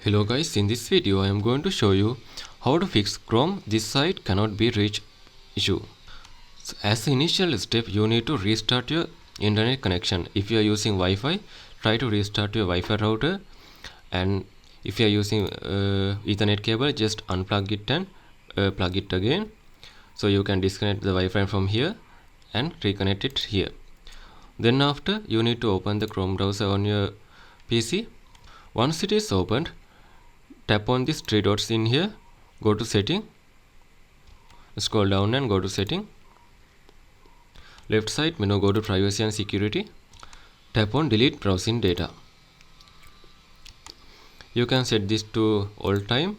Hello guys, in this video I am going to show you how to fix Chrome this site cannot be reached issue. So as the initial step, you need to restart your internet connection. If you are using Wi-Fi, try to restart your Wi-Fi router, and if you are using Ethernet cable, just unplug it and plug it again. So you can disconnect the Wi-Fi from here and reconnect it here. Then after, you need to open the Chrome browser on your PC. Once it is opened, tap on these three dots in here, go to setting, scroll down and go to setting. Left side menu, go to privacy and security, tap on delete browsing data. You can set this to all time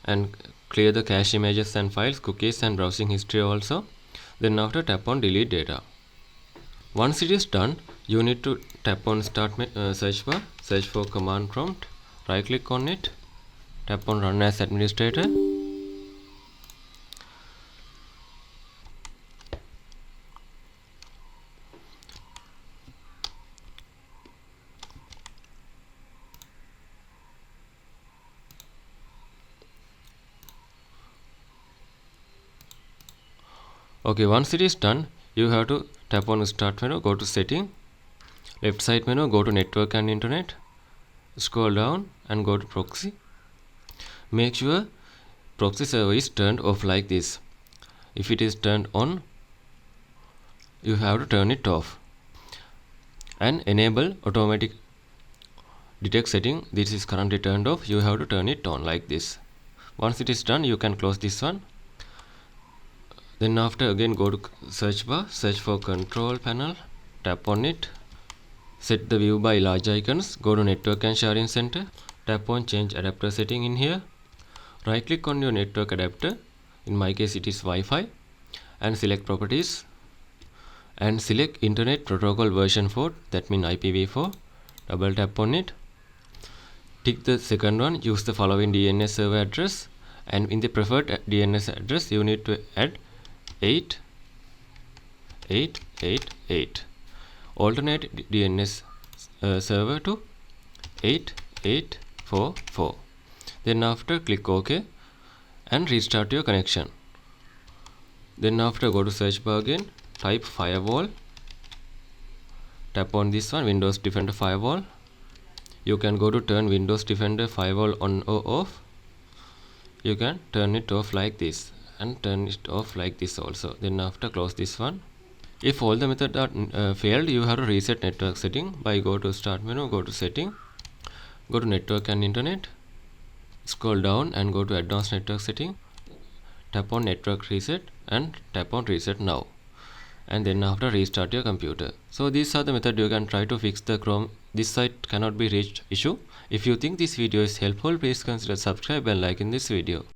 and clear the cache images and files, cookies and browsing history also. Then after, tap on delete data. Once it is done, you need to tap on start search bar, search for command prompt, right click on it, tap on run as administrator. Okay, once it is done, you have to tap on start menu, go to setting, left side menu, go to network and internet, scroll down and go to proxy. Make sure proxy server is turned off like this. If it is turned on, you have to turn it off and enable automatic detect setting. This is currently turned off, you have to turn it on like this. Once it is done, you can close this one. Then after, again go to search bar, search for control panel, tap on it, set the view by large icons, go to network and sharing center, tap on change adapter setting in here, right click on your network adapter, in my case it is Wi-Fi, and select properties and select internet protocol version 4, that means IPv4, double tap on it, tick the second one, use the following DNS server address, and in the preferred DNS address you need to add 8888. Alternate DNS server to 8844. Then after, click OK and restart your connection. Then after, go to search bar again, type firewall, tap on this one, Windows Defender Firewall. You can go to turn Windows Defender Firewall on or off. You can turn it off like this and turn it off like this also. Then after, close this one. If all the methods are failed, you have to reset network setting by go to start menu, go to setting, go to network and internet, scroll down and go to advanced network setting, tap on network reset and tap on reset now, and then after, restart your computer. So these are the methods you can try to fix the Chrome this site cannot be reached issue. If you think this video is helpful, please consider subscribe and like in this video.